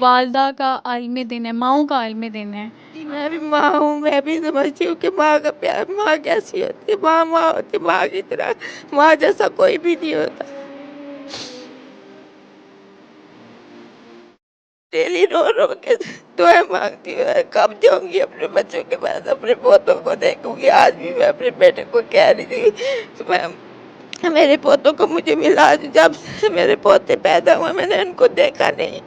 वालदा का आलमी दिन है, माँओं का आलमी दिन है। जी, मैं भी माँ हूँ, मैं भी समझती हूँ कि माँ का प्यार, माँ कैसी होती है। माँ माँ होती है, माँ की तरह, माँ जैसा कोई भी नहीं होता। डेली रो रो के दुआएं मांगती हूँ, कब जाऊंगी अपने बच्चों के पास, अपने पोतों को देखूंगी। आज भी मैं अपने बेटे को कह रही थी, मैं मेरे पोतों को मुझे मिला। जब से मेरे पोते पैदा हुए मैंने उनको देखा नहीं।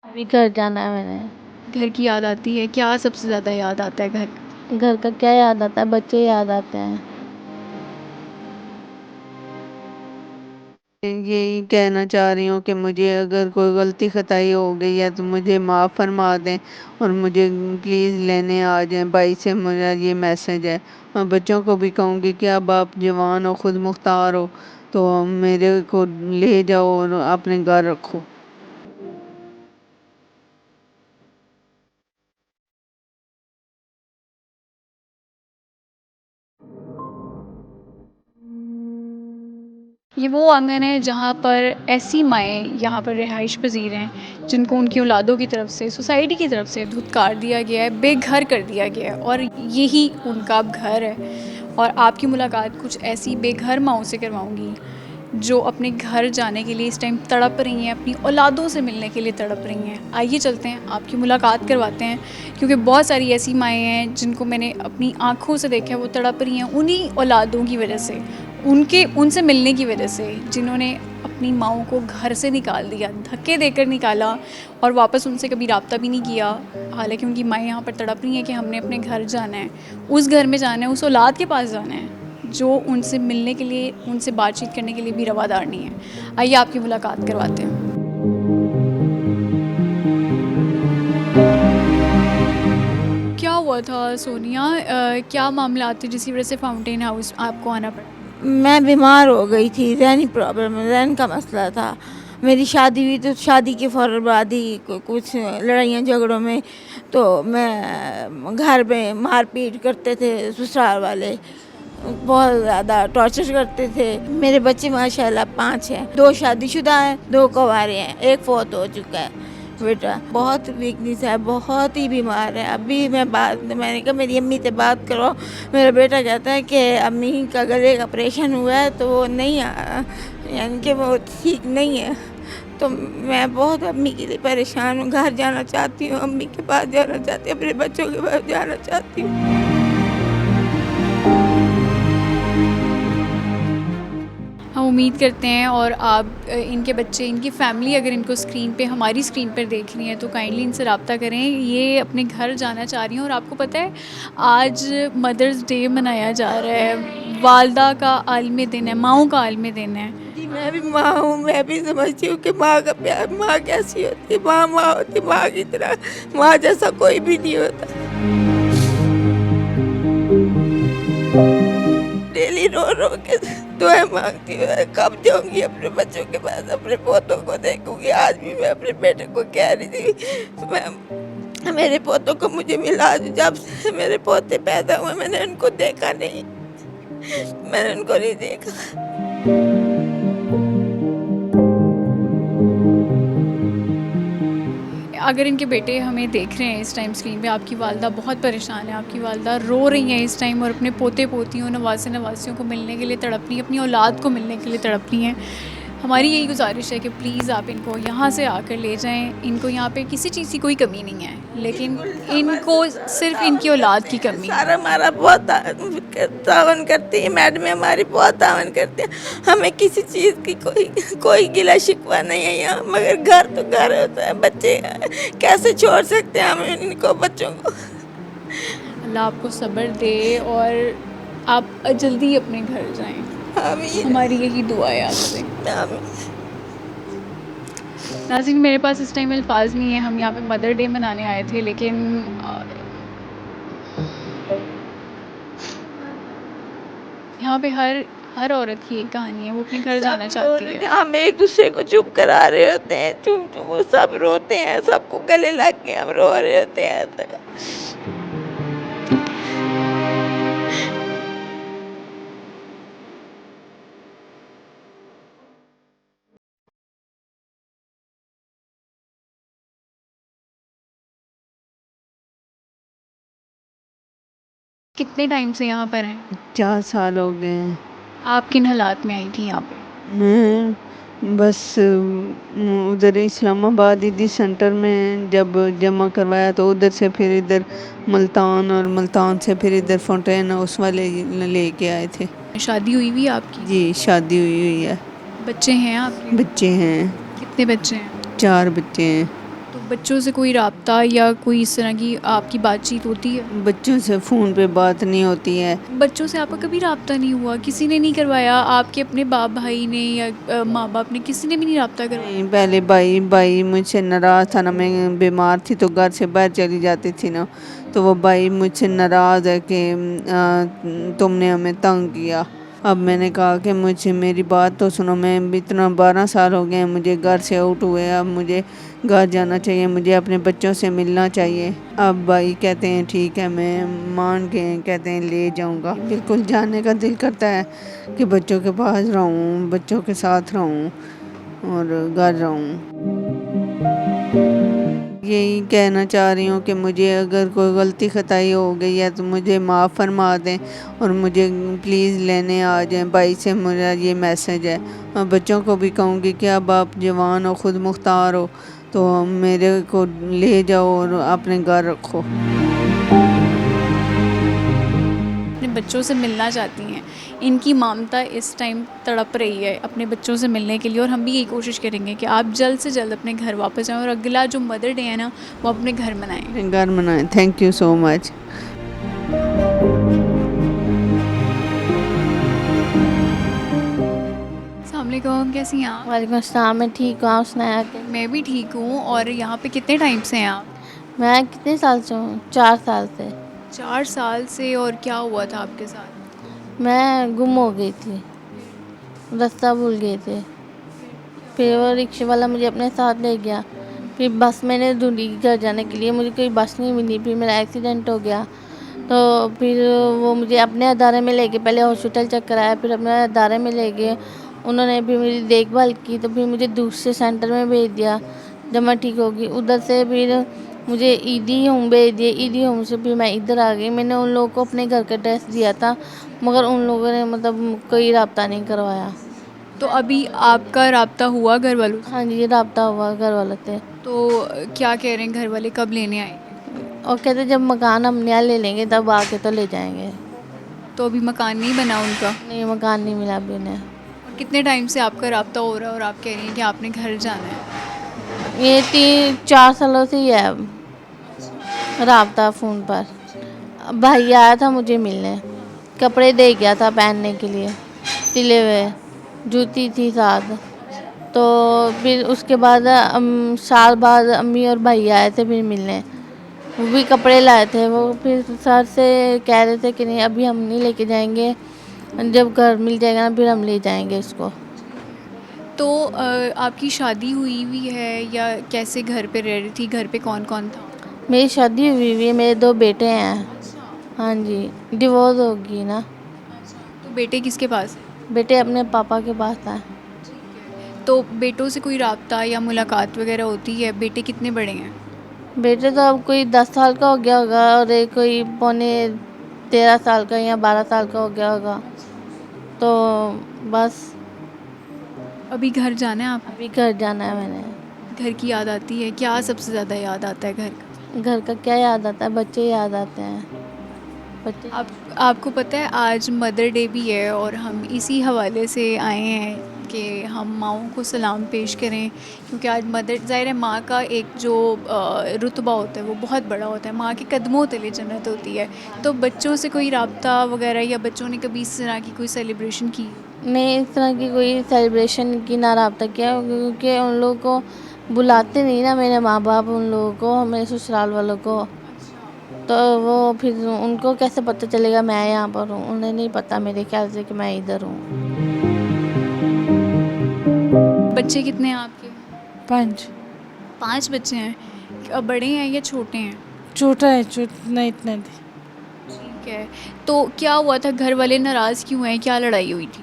अभी घर जाना है मैंने। घर की याद आती है, क्या सबसे ज़्यादा याद आता है घर? घर का क्या याद आता है? बच्चे याद आते हैं। यही कहना चाह रही हूँ कि मुझे अगर कोई गलती खताई हो गई है तो मुझे माफ़ फरमा दें और मुझे प्लीज़ लेने आ जाएं। भाई से मेरा ये मैसेज है। मैं बच्चों को भी कहूँगी कि अब आप जवान हो, खुद मुख्तार हो, तो मेरे को ले जाओ और अपने घर रखो। ये वो आंगन है जहाँ पर ऐसी माएँ यहाँ पर रिहाइश पज़ीर हैं जिनको उनकी औलादों की तरफ से, सोसाइटी की तरफ से धुतकार दिया गया है, बेघर कर दिया गया है, और यही उनका अब घर है। और आपकी मुलाकात कुछ ऐसी बेघर माँओं से करवाऊँगी जो अपने घर जाने के लिए इस टाइम तड़प रही हैं, अपनी औलादों से मिलने के लिए तड़प रही हैं। आइए चलते हैं, आपकी मुलाकात करवाते हैं, क्योंकि बहुत सारी ऐसी माएँ हैं जिनको मैंने अपनी आँखों से देखा है, वो तड़प रही हैं उन्हीं औलादों की वजह से, उनसे मिलने की वजह से, जिन्होंने अपनी माँओं को घर से निकाल दिया, धक्के देकर निकाला और वापस उनसे कभी राब्ता भी नहीं किया। हालाँकि उनकी माएँ यहाँ पर तड़प रही हैं कि हमने अपने घर जाना है, उस घर में जाना है, उस औलाद के पास जाना है जो उनसे मिलने के लिए, उनसे बातचीत करने के लिए भी रवादार नहीं है। आइए आपकी मुलाकात करवाते हैं। क्या हुआ था सोनिया? क्या मामलात थे जिसकी वजह से फाउंटेन हाउस आपको आना पड़ा? मैं बीमार हो गई थी, ज़हनी प्रॉब्लम, ज़हन का मसला था। मेरी शादी हुई तो शादी के फ़ौरन बाद ही कुछ लड़ाइयाँ झगड़ों में तो मैं घर में मारपीट करते थे ससुराल वाले, बहुत ज़्यादा टॉर्चर करते थे। मेरे बच्चे माशाल्लाह 5 हैं, 2 शादीशुदा हैं, 2 कुंवारे हैं, 1 फौत हो चुका है। बेटा बहुत वीकनेस है, बहुत ही बीमार है। अभी मैंने कहा मेरी अम्मी से बात करो। मेरा बेटा कहता है कि अम्मी का गले का ऑपरेशन हुआ है तो वो नहीं यानी कि वो ठीक नहीं है। तो मैं बहुत अम्मी के लिए परेशान हूँ। घर जाना चाहती हूँ, अम्मी के पास जाना चाहती हूँ, अपने बच्चों के पास जाना चाहती हूँ। हम उम्मीद करते हैं, और आप इनके बच्चे, इनकी फ़ैमिली अगर इनको स्क्रीन पे, हमारी स्क्रीन पर देख रही हैं, तो काइंडली इनसे रब्ता करें। ये अपने घर जाना चाह रही हैं, और आपको पता है आज मदर्स डे मनाया जा रहा है, वालदा का आलमी दिन है, माँओं का आलमी दिन है। जी, मैं भी माँ हूँ, मैं भी समझती हूँ कि माँ का प्यार, माँ कैसी होती है। माँ माँ होती है, माँ की तरह, माँ जैसा कोई भी नहीं होता। डेली रो रो के दुआएं मांगती हूँ, कब जाऊंगी अपने बच्चों के पास, अपने पोतों को देखूंगी। आज भी मैं अपने बेटे को कह रही थी, मैं मेरे पोतों को मुझे मिला। जब से मेरे पोते पैदा हुए मैंने उनको देखा नहीं, मैंने उनको नहीं देखा। अगर इनके बेटे हमें देख रहे हैं इस टाइम स्क्रीन पे, आपकी वालदा बहुत परेशान है, आपकी वालदा रो रही हैं इस टाइम, और अपने पोते पोतियों, नवासे नवासियों को मिलने के लिए तड़प रही हैं, अपनी औलाद को मिलने के लिए तड़प रही हैं। हमारी यही गुजारिश है कि प्लीज़ आप इनको यहाँ से आकर ले जाएं। इनको यहाँ पे किसी चीज़ की कोई कमी नहीं है, लेकिन इनको सिर्फ इनकी औलाद की कमी है। सारा हमारा बहुत तावन करती है, मैडम हमारी बहुत तावन करती है। हमें किसी चीज़ की कोई कोई गिला शिकवा नहीं है यहाँ, मगर घर तो घर होता है। बच्चे कैसे छोड़ सकते हैं हम इनको, बच्चों को। अल्लाह आपको सब्र दे और आप जल्दी अपने घर जाएं। आमीन हमारी यही दुआ है आपसे। आमीन। नाज़रीन, मेरे पास इस टाइम अल्फाज नहीं है। हम यहाँ पे मदर डे मनाने आए थे, लेकिन यहाँ पे हर हर औरत की एक कहानी है, वो अपने घर जाना चाहती है। हम एक दूसरे को चुप करा रहे होते हैं, चुप चुप वो सब रोते हैं, सबको गले लग के हम रो रहे होते हैं। कितने टाइम से यहाँ पर हैं? 4 साल हो गए हैं। आप किन हालात में आई थी यहाँ पे? मैं बस उधर इस्लामाबाद ईदी सेंटर में जब जमा करवाया तो उधर से फिर इधर मुल्तान और मुल्तान से फिर इधर फाउंटेन हाउस वाले लेके आए थे। शादी हुई है आपकी? जी शादी हुई है। बच्चे हैं आपके? बच्चे हैं, कितने बच्चे हैं? 4 बच्चे हैं। तो बच्चों से कोई राब्ता या कोई इस तरह की आपकी बातचीत होती है? बच्चों से फ़ोन पे बात नहीं होती है। बच्चों से आपका कभी राब्ता नहीं हुआ? किसी ने नहीं करवाया? आपके अपने बाप भाई ने या माँ बाप ने, किसी ने भी नहीं राब्ता करवाया? नहीं, पहले भाई मुझसे नाराज़ था ना, मैं बीमार थी तो घर से बाहर चली जाती थी ना, तो वो भाई मुझसे नाराज़ है कि तुमने हमें तंग किया। अब मैंने कहा कि मुझे मेरी बात तो सुनो, मैं इतना 12 साल हो गए हैं मुझे घर से आउट हुए, अब मुझे घर जाना चाहिए, मुझे अपने बच्चों से मिलना चाहिए। अब भाई कहते हैं ठीक है, मैं मान गए, कहते हैं ले जाऊंगा। बिल्कुल जाने का दिल करता है कि बच्चों के पास रहूं, बच्चों के साथ रहूं और घर रहूं। यही कहना चाह रही हूँ कि मुझे अगर कोई गलती खताई हो गई है तो मुझे माफ़ फरमा दें और मुझे प्लीज़ लेने आ जाएं। भाई से मेरा ये मैसेज है। और बच्चों को भी कहूँगी कि अब आप जवान हो, ख़ुद मुख्तार हो, तो मेरे को ले जाओ और अपने घर रखो। अपने बच्चों से मिलना चाहती हैं। इनकी ममता इस टाइम तड़प रही है अपने बच्चों से मिलने के लिए, और हम भी यही कोशिश करेंगे कि आप जल्द से जल्द अपने घर वापस जाएं और अगला जो मदर डे है ना, वो अपने घर मनाएं। घर मनाएं। Thank you so much. अस्सलामुअलैकुम, कैसी हैं आप? वालेकुम अस्सलाम, मैं ठीक हूँ, आप सुनाया कि मैं भी ठीक हूँ। और यहाँ पे कितने टाइम से हैं आप? मैं कितने साल से हूँ? 4 साल से। 4 साल से। और क्या हुआ था आपके साथ? मैं गुम हो गई थी, रास्ता भूल गए थे। फिर वो रिक्शे वाला मुझे अपने साथ ले गया। फिर बस मैंने ढूंढी घर जाने के लिए, मुझे कोई बस नहीं मिली। फिर मेरा एक्सीडेंट हो गया, तो फिर वो मुझे अपने अदारे में ले गए। पहले हॉस्पिटल चेक कराया, फिर अपने अदारे में ले गए। उन्होंने भी मेरी देखभाल की, तो फिर मुझे दूसरे सेंटर में भेज दिया जब मैं ठीक होगी। उधर से फिर मुझे ईदी होम भेज दिए। ईदी होम से फिर मैं इधर आ गई। मैंने उन लोगों को अपने घर का एड्रेस दिया था, मगर उन लोगों ने मतलब कोई राब्ता नहीं करवाया। तो अभी आपका राब्ता हुआ घर वालों से? हाँ जी, राब्ता हुआ घर वालों से। तो क्या कह रहे हैं घर वाले, कब लेने आएंगे? और कहते जब मकान हम नया ले लेंगे तब आके तो ले जाएंगे। तो अभी मकान नहीं बना उनका? नहीं, मकान नहीं मिला अभी उन्हें। और कितने टाइम से आपका राब्ता हो रहा है और आप कह रही हैं कि आपने घर जाना है? ये 3-4 सालों से ही है राब्ता फ़ोन पर। भाई आया था मुझे मिलने, कपड़े दे गया था पहनने के लिए, सिले हुए, जूती थी साथ। तो फिर उसके बाद साल बाद अम्मी और भाई आए थे फिर मिलने, वो भी कपड़े लाए थे। वो फिर सर से कह रहे थे कि नहीं अभी हम नहीं लेके जाएंगे, जब घर मिल जाएगा ना फिर हम ले जाएंगे इसको। तो आपकी शादी हुई है या कैसे घर पे रह रही थी? घर पे कौन कौन था? मेरी शादी हुई है, मेरे 2 बेटे हैं। हाँ जी, डिवोर्स होगी ना। तो बेटे किसके पास है? बेटे अपने पापा के पास हैं। तो बेटों से कोई राब्ता या मुलाकात वगैरह होती है? बेटे कितने बड़े हैं? बेटे तो अब कोई 10 साल का हो गया होगा और एक कोई पौने 13 साल का या 12 साल का हो गया होगा। तो बस अभी घर जाना है आप? अभी घर जाना है मैंने। घर की याद आती है? क्या सबसे ज़्यादा याद आता है घर का? घर का क्या याद आता है? बच्चे याद आते हैं। बच्चे आपको पता है आज मदर डे भी है, और हम इसी हवाले से आए हैं कि हम माँओं को सलाम पेश करें, क्योंकि आज मदर, ज़ाहिर है माँ का एक जो रुतबा होता है वो बहुत बड़ा होता है। माँ के कदमों तले जन्नत होती है। तो बच्चों से कोई राब्ता वगैरह, या बच्चों ने कभी इस तरह की कोई सेलिब्रेशन की? नहीं, इस तरह की कोई सेलिब्रेशन की ना राब्ता किया, क्योंकि उन लोगों को बुलाते नहीं ना मेरे माँ बाप, उन लोगों को, मेरे ससुराल वालों को। तो वो फिर उनको कैसे पता चलेगा मैं यहाँ पर हूँ? उन्हें नहीं पता मेरे ख्याल से कि मैं इधर हूँ। बच्चे कितने हैं आपके? 5। 5 बच्चे हैं। बड़े हैं या छोटे हैं? छोटा है, छोटा इतना थी। ठीक है। तो क्या हुआ था? घर वाले नाराज़ क्यों हैं? क्या लड़ाई हुई थी?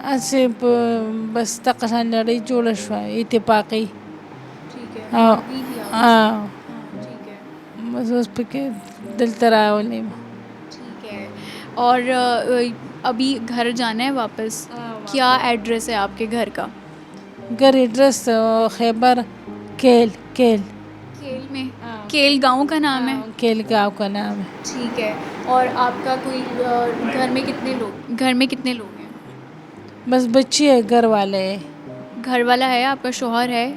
असे बस तकसान लड़ाई जोड़श हुआ इत्तेफाकी। ठीक है। हाँ हाँ, ठीक है। बस उस पे के दिल तरावली। और अभी घर जाना है वापस? क्या एड्रेस है आपके घर का? घर एड्रेस खैबर केल केल केल में? केल गांव का नाम है? केल गाँव का नाम है। ठीक है। और आपका कोई घर में कितने लोग हैं? बस बच्ची है, घर वाले है। घर वाला है, आपका शौहर है?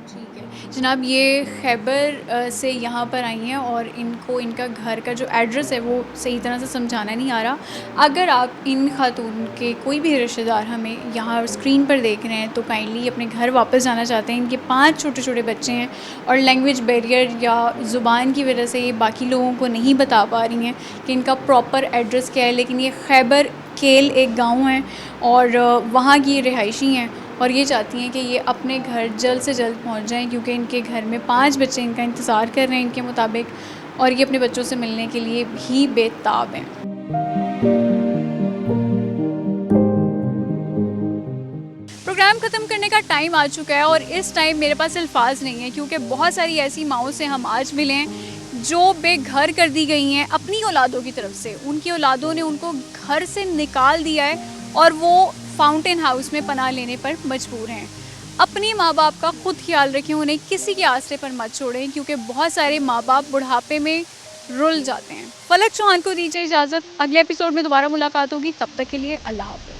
ठीक है जनाब, ये खैबर से यहाँ पर आई हैं और इनको इनका घर का जो एड्रेस है वो सही तरह से समझाना नहीं आ रहा। अगर आप इन खातून के कोई भी रिश्तेदार हमें यहाँ स्क्रीन पर देख रहे हैं तो काइंडली अपने घर वापस जाना चाहते हैं। इनके 5 छोटे छोटे बच्चे हैं और लैंग्वेज बैरियर या ज़ुबान की वजह से ये बाकी लोगों को नहीं बता पा रही हैं कि इनका प्रॉपर एड्रेस क्या है। लेकिन ये खैबर केल एक गाँव है और वहाँ की रिहायशी हैं और ये चाहती हैं कि ये अपने घर जल्द से जल्द पहुंच जाएं क्योंकि इनके घर में 5 बच्चे इनका इंतज़ार कर रहे हैं इनके मुताबिक, और ये अपने बच्चों से मिलने के लिए भी बेताब हैं। प्रोग्राम ख़त्म करने का टाइम आ चुका है और इस टाइम मेरे पास अल्फाज नहीं है क्योंकि बहुत सारी ऐसी माओं से हम आज मिले हैं जो बेघर कर दी गई हैं अपनी औलादों की तरफ से। उनकी औलादों ने उनको घर से निकाल दिया है और वो फाउंटेन हाउस में पनाह लेने पर मजबूर हैं। अपनी माँ बाप का खुद ख्याल रखें, उन्हें किसी के आसरे पर मत छोड़ें क्योंकि बहुत सारे माँ बाप बुढ़ापे में रुल जाते हैं। फलक चौहान को दीजिए इजाज़त, अगले एपिसोड में दोबारा मुलाकात होगी, तब तक के लिए अल्लाह हाफ़िज़।